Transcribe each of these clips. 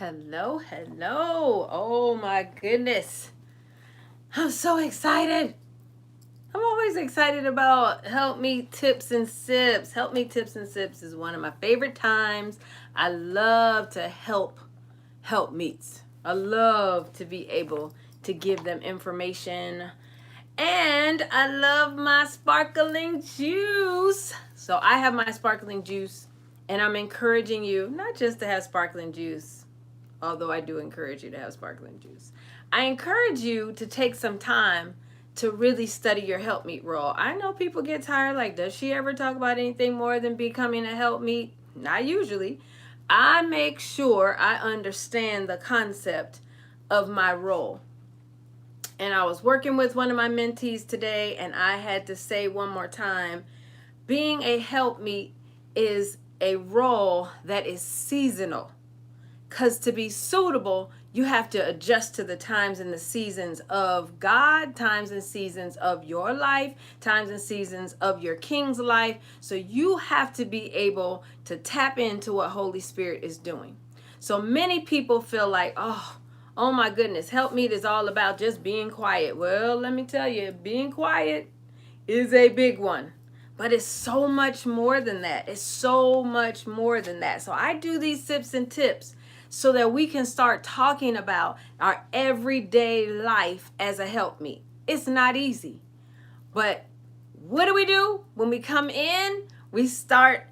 Hello, hello. Oh my goodness. I'm so excited. I'm always excited about Help Me Tips and Sips. Help Me Tips and Sips is one of my favorite times. I love to help meets. I love to be able to give them information. And I love my sparkling juice. So I have my sparkling juice, and I'm encouraging you not just to have sparkling juice, although I do encourage you to have sparkling juice. I encourage you to take some time to really study your helpmeet role. I know people get tired, like, does she ever talk about anything more than becoming a helpmeet? Not usually. I make sure I understand the concept of my role. And I was working with one of my mentees today, and I had to say one more time, being a helpmeet is a role that is seasonal. Because to be suitable, you have to adjust to the times and the seasons of God, times and seasons of your life, times and seasons of your king's life. So you have to be able to tap into what Holy Spirit is doing. So many people feel like, oh my goodness, Helpmeet is all about just being quiet. Well, let me tell you, being quiet is a big one. But it's so much more than that. It's so much more than that. So I do these sips and tips so that we can start talking about our everyday life as a helpmeet. It's not easy. But what do? When we come in, we start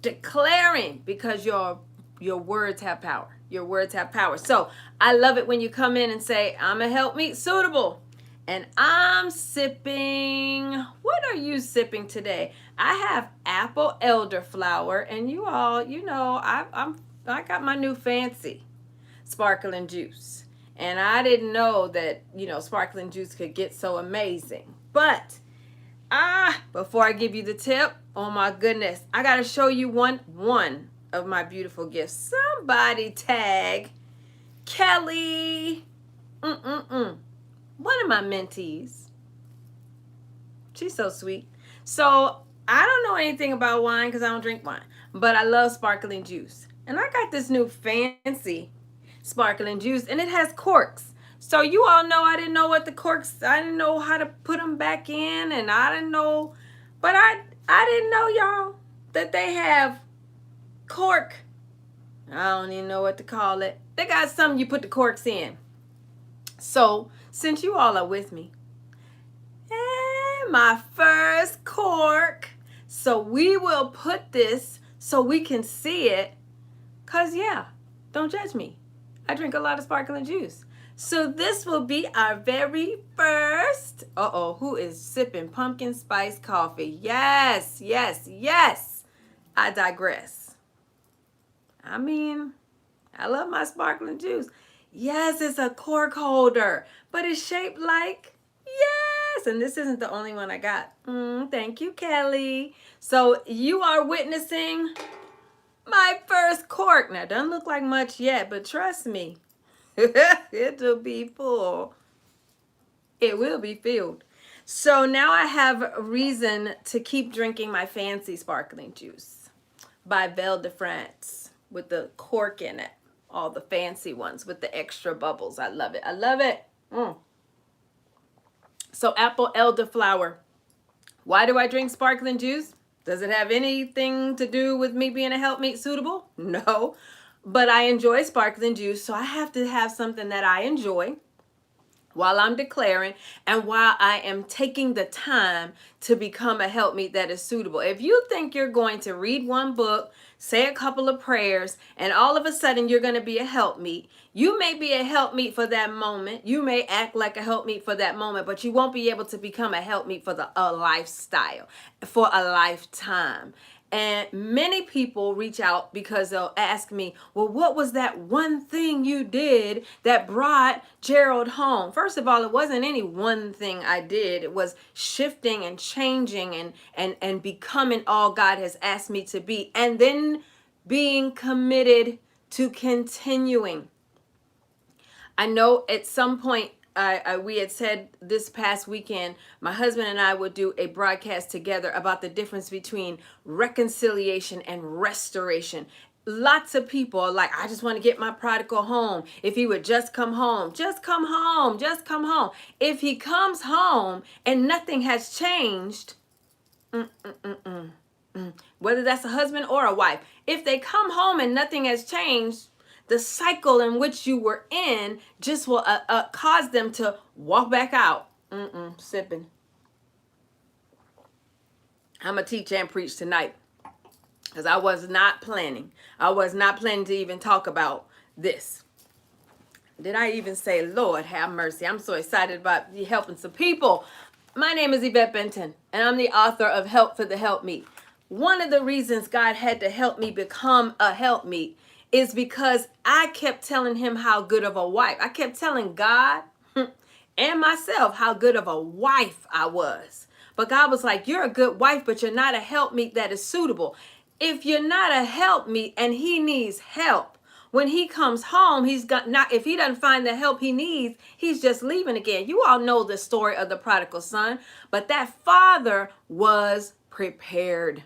declaring, because your words have power. Your words have power. So I love it when you come in and say, I'm a helpmeet suitable. And I'm sipping, what are you sipping today? I have apple elderflower, and you all, I got my new fancy sparkling juice. And I didn't know that, sparkling juice could get so amazing. But before I give you the tip, oh my goodness, I got to show you one of my beautiful gifts. Somebody tag Kelly. One of my mentees. She's so sweet. So I don't know anything about wine because I don't drink wine, but I love sparkling juice. And I got this new fancy sparkling juice, and it has corks. So you all know I didn't know what the corks, I didn't know how to put them back in, and I didn't know, but I didn't know, y'all, that they have cork. I don't even know what to call it. They got something you put the corks in. So since you all are with me, and my first cork, so we will put this so we can see it, because don't judge me. I drink a lot of sparkling juice. So this will be our very first, who is sipping pumpkin spice coffee? Yes, yes, yes. I digress. I mean, I love my sparkling juice. Yes, it's a cork holder, but it's shaped like, yes, and this isn't the only one I got. Thank you, Kelly. So you are witnessing my first cork. Now, it doesn't look like much yet, but trust me, it'll be full. It will be filled. So now I have reason to keep drinking my fancy sparkling juice by Vel de France with the cork in it. All the fancy ones with the extra bubbles. I love it. I love it. So apple elderflower. Why do I drink sparkling juice? Does it have anything to do with me being a helpmeet suitable? No. But I enjoy sparkling juice, so I have to have something that I enjoy while I'm declaring and while I am taking the time to become a helpmeet that is suitable. If you think you're going to read one book, say a couple of prayers, and all of a sudden you're going to be a helpmeet, you may be a helpmeet for that moment. You may act like a helpmeet for that moment, but you won't be able to become a helpmeet for a lifestyle, for a lifetime. And many people reach out because they'll ask me, well, what was that one thing you did that brought Gerald home? First of all, it wasn't any one thing I did. It was shifting and changing and becoming all God has asked me to be. And then being committed to continuing. I know at some point we had said this past weekend, my husband and I would do a broadcast together about the difference between reconciliation and restoration. lots of people are like, I just want to get my prodigal home. If he would just come home, just come home, just come home. If he comes home and nothing has changed, whether that's a husband or a wife, if they come home and nothing has changed, the cycle in which you were in just will cause them to walk back out. Sipping. I'm going to teach and preach tonight because I was not planning. I was not planning to even talk about this. Did I even say, Lord, have mercy? I'm so excited about helping some people. My name is Yvette Benton, and I'm the author of Help for the Helpmeet. One of the reasons God had to help me become a helpmeet is because I kept telling him how good of a wife. I kept telling God and myself how good of a wife I was. But God was like, you're a good wife, but you're not a helpmeet that is suitable. If you're not a helpmeet and he needs help, when he comes home, he's got not, if he doesn't find the help he needs, he's just leaving again. You all know the story of the prodigal son, but that father was prepared.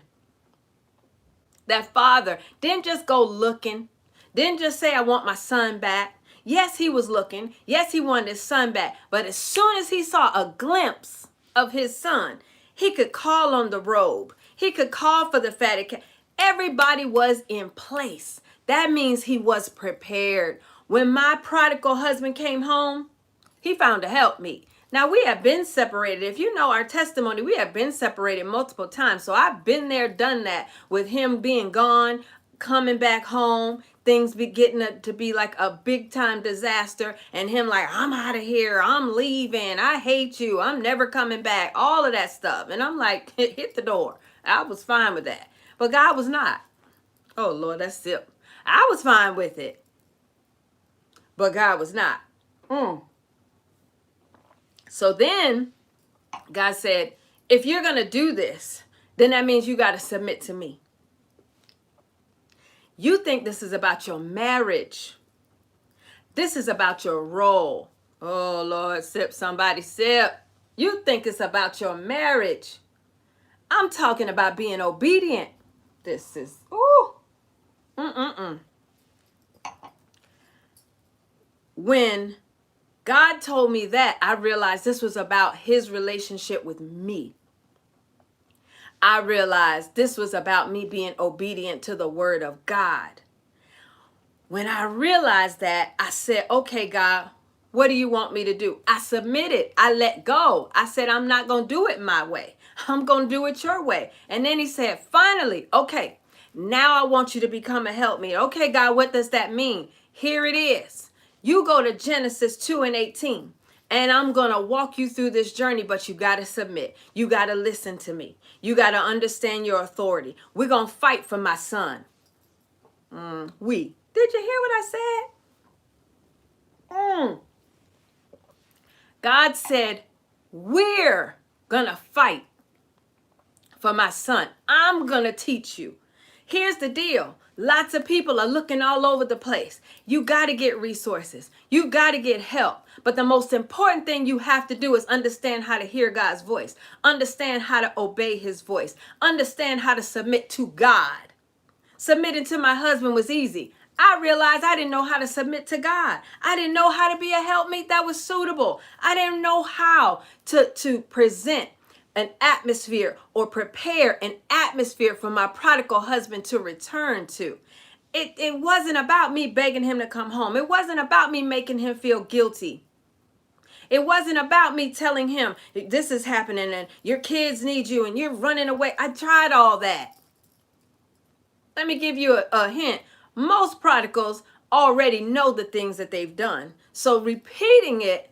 That father didn't just go looking, didn't just say, I want my son back. Yes, he was looking. Yes, he wanted his son back. But as soon as he saw a glimpse of his son, he could call on the robe. He could call for the fatted calf. Everybody was in place. That means he was prepared. When my prodigal husband came home, he found a helpmeet. Now, we have been separated. If you know our testimony, we have been separated multiple times. So I've been there, done that with him being gone, coming back home, things be getting to be like a big time disaster, and him like, I'm out of here, I'm leaving, I hate you, I'm never coming back, all of that stuff. And I'm like, hit the door. I was fine with that. But God was not. Oh, Lord, that's it. I was fine with it. But God was not. So then God said, if you're going to do this, then that means you got to submit to me. You think this is about your marriage. This is about your role. Oh, Lord, sip, somebody sip. You think it's about your marriage. I'm talking about being obedient. This is, When God told me that, I realized this was about his relationship with me. I realized this was about me being obedient to the word of God. When I realized that, I said, okay, God, what do you want me to do? I submitted. I let go. I said, I'm not going to do it my way. I'm going to do it your way. And then he said, finally, okay, now I want you to become a helpmeet. Okay, God, what does that mean? Here it is. You go to Genesis 2:18. And I'm going to walk you through this journey, but you got to submit. You got to listen to me. You got to understand your authority. We're going to fight for my son. Did you hear what I said? God said, we're going to fight for my son. I'm going to teach you. Here's the deal. Lots of people are looking all over the place. You got to get resources. You got to get help. But the most important thing you have to do is understand how to hear God's voice. Understand how to obey his voice. Understand how to submit to God. Submitting to my husband was easy. I realized I didn't know how to submit to God. I didn't know how to be a helpmeet that was suitable. I didn't know how to present an atmosphere or prepare an atmosphere for my prodigal husband to return to. It wasn't about me begging him to come home. It wasn't about me making him feel guilty. It wasn't about me telling him this is happening and your kids need you and you're running away. I tried all that. Let me give you a hint. Most prodigals already know the things that they've done. So repeating it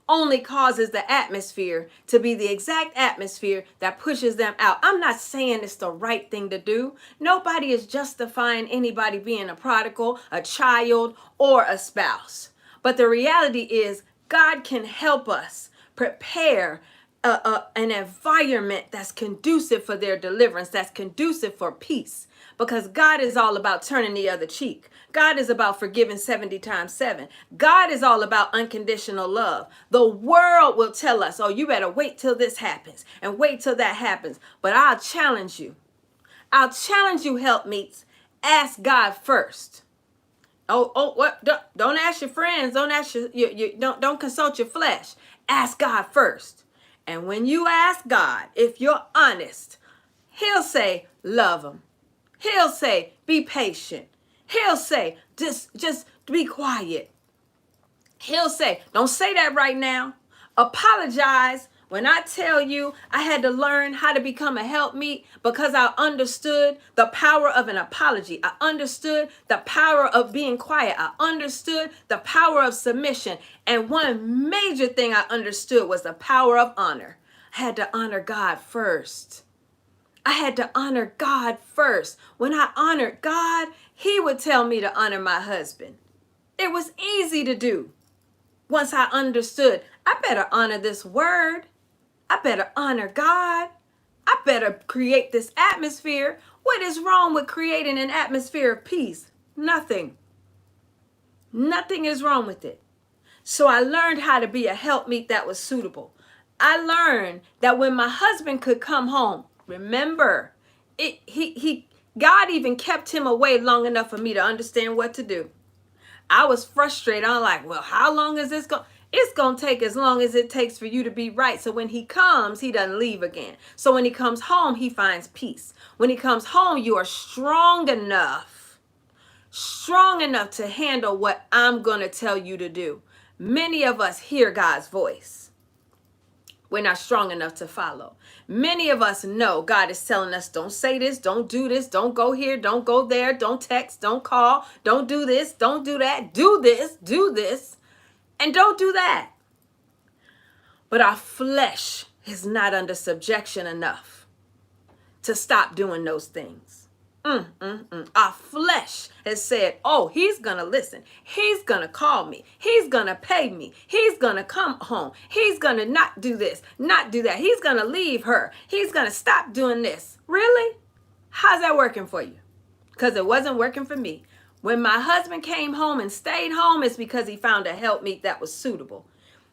only causes the atmosphere to be the exact atmosphere that pushes them out. I'm not saying it's the right thing to do. Nobody is justifying anybody being a prodigal, a child, or a spouse. But the reality is God can help us prepare an environment that's conducive for their deliverance, that's conducive for peace. Because God is all about turning the other cheek. God is about forgiving 70 times 7. God is all about unconditional love. The world will tell us, oh, you better wait till this happens and wait till that happens. But I'll challenge you. I'll challenge you, helpmeets. Ask God first. What? Don't ask your friends. Don't ask don't consult your flesh. Ask God first. And when you ask God, if you're honest, he'll say, love him. He'll say, be patient. He'll say, just be quiet. He'll say, don't say that right now. Apologize. When I tell you I had to learn how to become a helpmeet because I understood the power of an apology. I understood the power of being quiet. I understood the power of submission. And one major thing I understood was the power of honor. I had to honor God first. I had to honor God first. When I honored God, he would tell me to honor my husband. It was easy to do. Once I understood, I better honor this word. I better honor God. I better create this atmosphere. What is wrong with creating an atmosphere of peace? Nothing. Nothing is wrong with it. So I learned how to be a helpmeet that was suitable. I learned that when my husband could come home, remember, God even kept him away long enough for me to understand what to do. I was frustrated. I'm like, well, how long is this going? It's going to take as long as it takes for you to be right. So when he comes, he doesn't leave again. So when he comes home, he finds peace. When he comes home, you are strong enough to handle what I'm going to tell you to do. Many of us hear God's voice. We're not strong enough to follow. Many of us know God is telling us, don't say this, don't do this, don't go here, don't go there, don't text, don't call, don't do this, don't do that, do this, and don't do that. But our flesh is not under subjection enough to stop doing those things. Our flesh has said, oh, he's going to listen. He's going to call me. He's going to pay me. He's going to come home. He's going to not do this, not do that. He's going to leave her. He's going to stop doing this. Really? How's that working for you? Because it wasn't working for me. When my husband came home and stayed home, it's because he found a helpmeet that was suitable.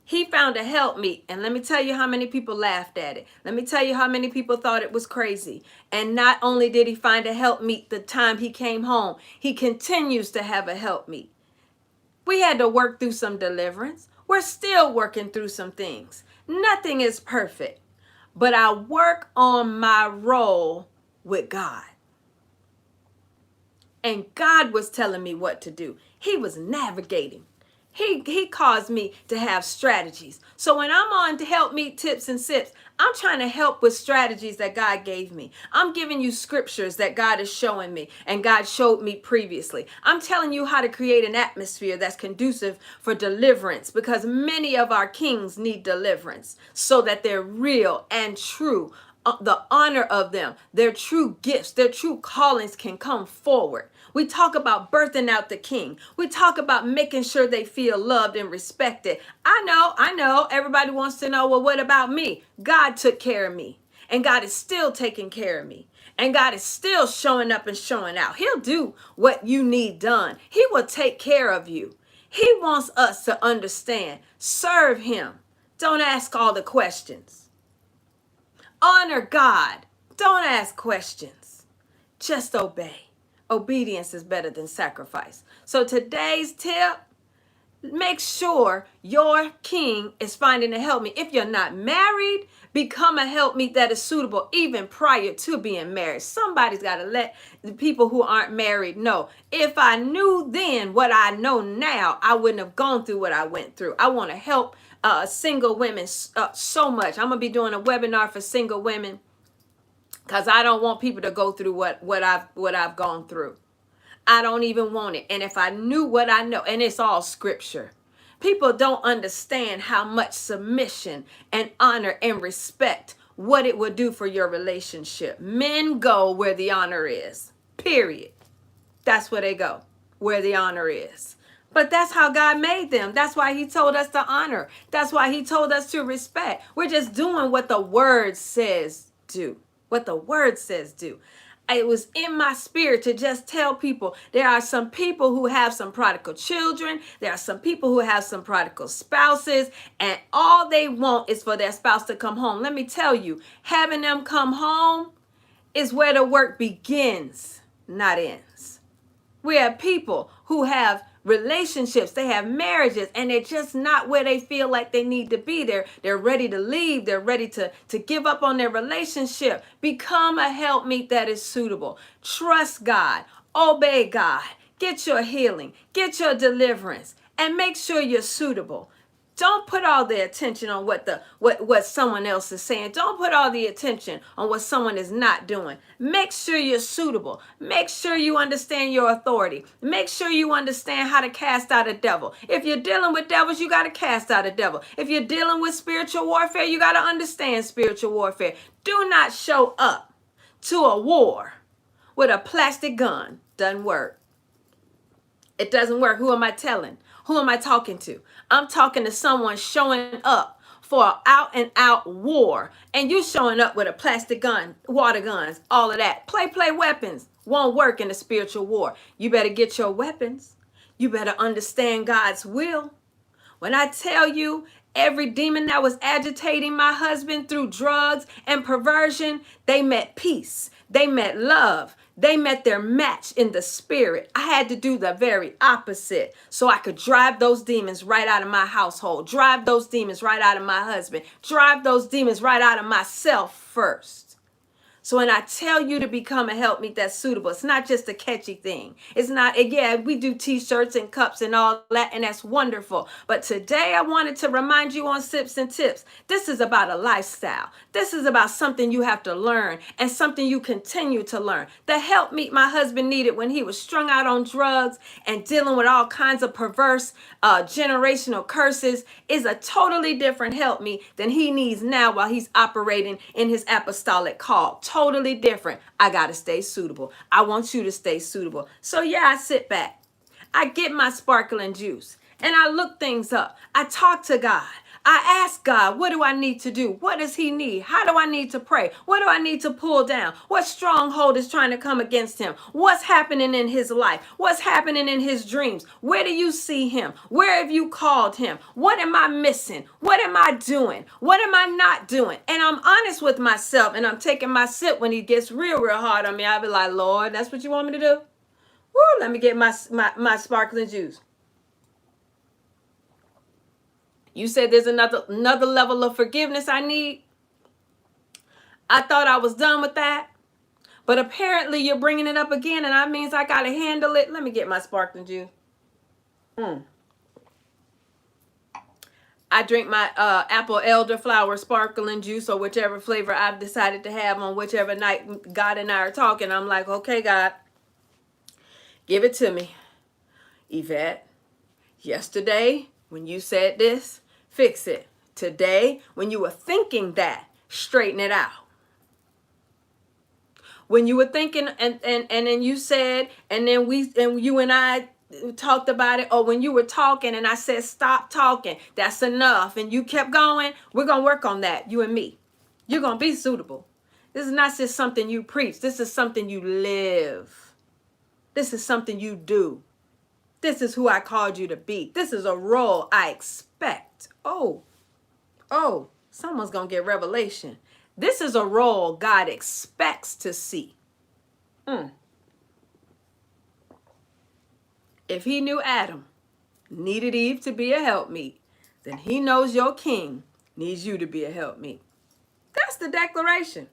He found a helpmeet, and let me tell you how many people laughed at it. Let me tell you how many people thought it was crazy. And not only did he find a helpmeet the time he came home, he continues to have a helpmeet. We had to work through some deliverance. We're still working through some things. Nothing is perfect, but I work on my role with God. And God was telling me what to do. He was navigating. He caused me to have strategies. So when I'm on to Helpmeet Tips and Sips, I'm trying to help with strategies that God gave me. I'm giving you scriptures that God is showing me and God showed me previously. I'm telling you how to create an atmosphere that's conducive for deliverance, because many of our kings need deliverance so that they're real and true. The honor of them, their true gifts, their true callings can come forward. We talk about birthing out the king. We talk about making sure they feel loved and respected. I know. Everybody wants to know, well, what about me? God took care of me, and God is still taking care of me, and God is still showing up and showing out. He'll do what you need done. He will take care of you. He wants us to understand. Serve him. Don't ask all the questions. Honor God. Don't ask questions. Just obey. Obedience is better than sacrifice. So today's tip, make sure your king is finding a helpmeet. If you're not married, become a helpmeet that is suitable even prior to being married. Somebody's got to let the people who aren't married know. If I knew then what I know now, I wouldn't have gone through what I went through. I want to help single women so much. I'm going to be doing a webinar for single women, because I don't want people to go through what I've gone through. I don't even want it. And if I knew what I know, and it's all scripture, people don't understand how much submission and honor and respect, what it will do for your relationship. Men go where the honor is, period. That's where they go, where the honor is. But that's how God made them. That's why he told us to honor. That's why he told us to respect. We're just doing what the word says do. What the word says do. It was in my spirit to just tell people, there are some people who have some prodigal children. There are some people who have some prodigal spouses, and all they want is for their spouse to come home. Let me tell you, having them come home is where the work begins, not ends. We have people who have relationships, they have marriages, and they're just not where they feel like they need to be. They're ready to leave. They're ready to give up on their relationship. Become a helpmeet that is suitable. Trust God. Obey God. Get your healing. Get your deliverance. And make sure you're suitable. Don't put all the attention on what someone else is saying. Don't put all the attention on what someone is not doing. Make sure you're suitable. Make sure you understand your authority. Make sure you understand how to cast out a devil. If you're dealing with devils, you got to cast out a devil. If you're dealing with spiritual warfare, you got to understand spiritual warfare. Do not show up to a war with a plastic gun. Doesn't work. It doesn't work. Who am I telling? Who am I talking to? I'm talking to someone showing up for an out and out war. And you showing up with a plastic gun, water guns, all of that. Play weapons won't work in a spiritual war. You better get your weapons. You better understand God's will. When I tell you every demon that was agitating my husband through drugs and perversion, they met peace. They met love. They met their match in the spirit. I had to do the very opposite so I could drive those demons right out of my household, drive those demons right out of my husband, drive those demons right out of myself first. So when I tell you to become a helpmeet that's suitable, it's not just a catchy thing. It's not, yeah, we do t-shirts and cups and all that, and that's wonderful. But today I wanted to remind you on Sips and Tips, this is about a lifestyle. This is about something you have to learn and something you continue to learn. The helpmeet my husband needed when he was strung out on drugs and dealing with all kinds of perverse generational curses is a totally different helpmeet than he needs now while he's operating in his apostolic call. Totally different. I got to stay suitable. I want you to stay suitable. So yeah, I sit back. I get my sparkling juice and I look things up. I talk to God. I ask God, what do I need to do? What does he need? How do I need to pray? What do I need to pull down? What stronghold is trying to come against him? What's happening in his life? What's happening in his dreams? Where do you see him? Where have you called him? What am I missing? What am I doing? What am I not doing? And I'm honest with myself and I'm taking my sip when he gets real hard on me. I'll be like, Lord, that's what you want me to do? Woo, let me get my sparkling juice. You said there's another level of forgiveness I need. I thought I was done with that. But apparently you're bringing it up again, and that means I got to handle it. Let me get my sparkling juice. I drink my apple elderflower sparkling juice or whichever flavor I've decided to have on whichever night God and I are talking. I'm like, okay, God, give it to me. Yvette, yesterday when you said this, fix it. Today, when you were thinking that, straighten it out. When you were thinking and then you said, and then you and I talked about it, or when you were talking and I said, stop talking, that's enough, and you kept going, we're going to work on that, you and me. You're going to be suitable. This is not just something you preach. This is something you live. This is something you do. This is who I called you to be. This is a role I expect. Oh, someone's going to get revelation. This is a role God expects to see. If he knew Adam needed Eve to be a helpmeet, then he knows your king needs you to be a helpmeet. That's the declaration.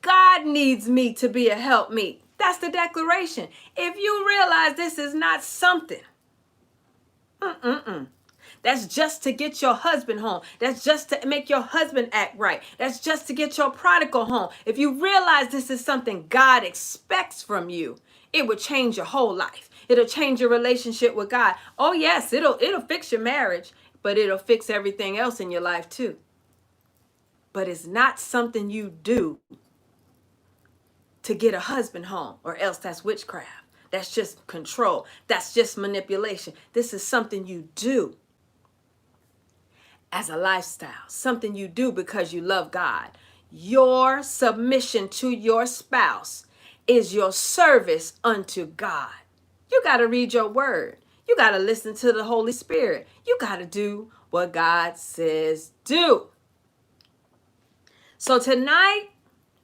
God needs me to be a helpmeet. That's the declaration. If you realize this is not something, that's just to get your husband home. That's just to make your husband act right. That's just to get your prodigal home. If you realize this is something God expects from you, it would change your whole life. It'll change your relationship with God. Oh yes, it'll fix your marriage, but it'll fix everything else in your life too. But it's not something you do to get a husband home, or else that's witchcraft. That's just control. That's just manipulation. This is something you do as a lifestyle, something you do because you love God. Your submission to your spouse is your service unto God. You got to read your word. You got to listen to the Holy Spirit. You got to do what God says do. So tonight,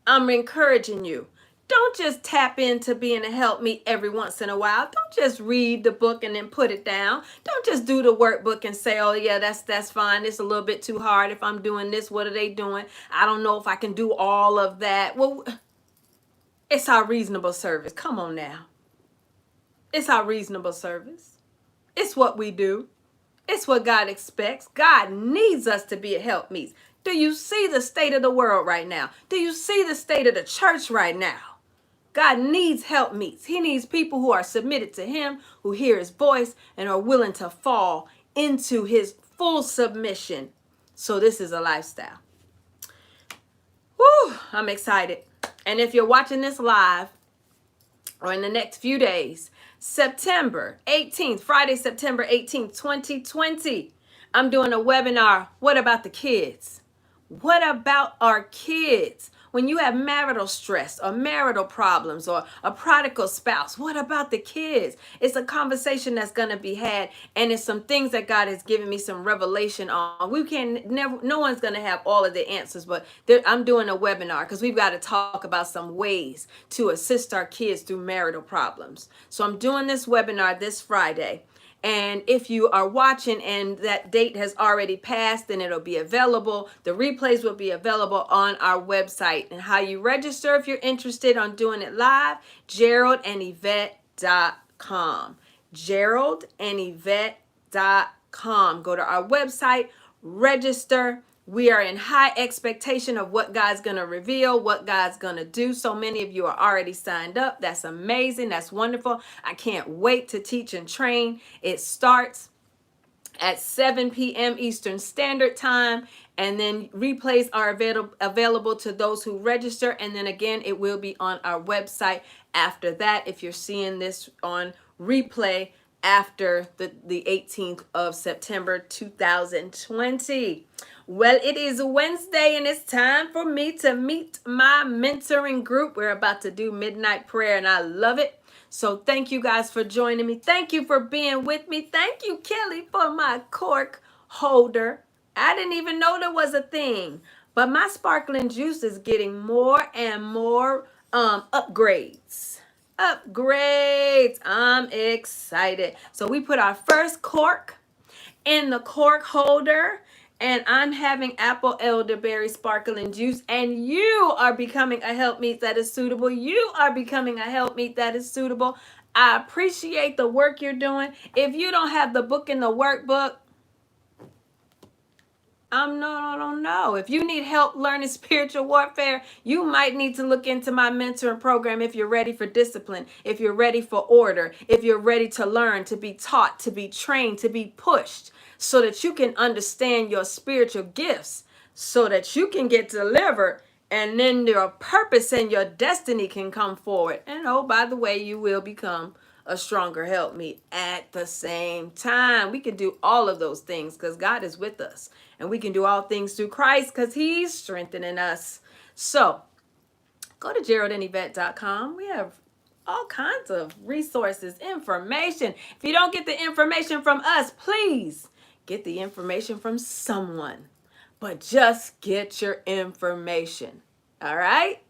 I'm encouraging you. Don't just tap into being a helpmeet every once in a while. Don't just read the book and then put it down. Don't just do the workbook and say, oh yeah, that's fine. It's a little bit too hard. If I'm doing this, what are they doing? I don't know if I can do all of that. Well, it's our reasonable service. Come on now. It's our reasonable service. It's what we do. It's what God expects. God needs us to be a helpmeet. Do you see the state of the world right now? Do you see the state of the church right now? God needs helpmeets. He needs people who are submitted to him, who hear his voice, and are willing to fall into his full submission. So this is a lifestyle. Woo, I'm excited. And if you're watching this live or in the next few days, September 18th, Friday, September 18th, 2020, I'm doing a webinar. What about the kids? What about our kids? When you have marital stress or marital problems or a prodigal spouse, what about the kids? It's a conversation that's going to be had, and it's some things that God has given me some revelation on. We can never, no one's going to have all of the answers, but I'm doing a webinar because we've got to talk about some ways to assist our kids through marital problems. So I'm doing this webinar this Friday. And if you are watching and that date has already passed, then it'll be available. The replays will be available on our website. And how you register if you're interested on doing it live, GeraldandYvette.com. GeraldandYvette.com. Go to our website, register. We are in high expectation of what God's going to reveal, what God's going to do. So many of you are already signed up. That's amazing. That's wonderful. I can't wait to teach and train. It starts at 7 p.m. Eastern Standard Time. And then replays are available to those who register. And then again, it will be on our website after that. If you're seeing this on replay after the 18th of September 2020. Well, it is Wednesday and it's time for me to meet my mentoring group. We're about to do midnight prayer and I love it. So thank you guys for joining me. Thank you for being with me. Thank you, Kelly, for my cork holder. I didn't even know there was a thing, but my sparkling juice is getting more and more upgrades. I'm excited. So we put our first cork in the cork holder, and I'm having apple elderberry sparkling juice, and you are becoming a helpmeet that is suitable. You are becoming a helpmeet that is suitable. I appreciate the work you're doing. If you don't have the book and the workbook, no. If you need help learning spiritual warfare, you might need to look into my mentoring program if you're ready for discipline, if you're ready for order, if you're ready to learn, to be taught, to be trained, to be pushed, so that you can understand your spiritual gifts, so that you can get delivered, and then your purpose and your destiny can come forward. And oh, by the way, you will become a stronger helpmeet at the same time. We can do all of those things because God is with us. And we can do all things through Christ because he's strengthening us. So go to GeraldandYvette.com. We have all kinds of resources, information. If you don't get the information from us, please get the information from someone. But just get your information. All right?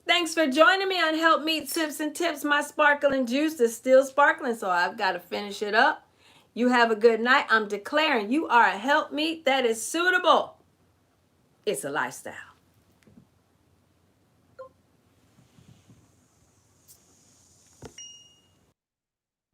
Thanks for joining me on Helpmeet Sips and Tips. My sparkling juice is still sparkling, so I've got to finish it up. You have a good night. I'm declaring you are a helpmeet that is suitable. It's a lifestyle.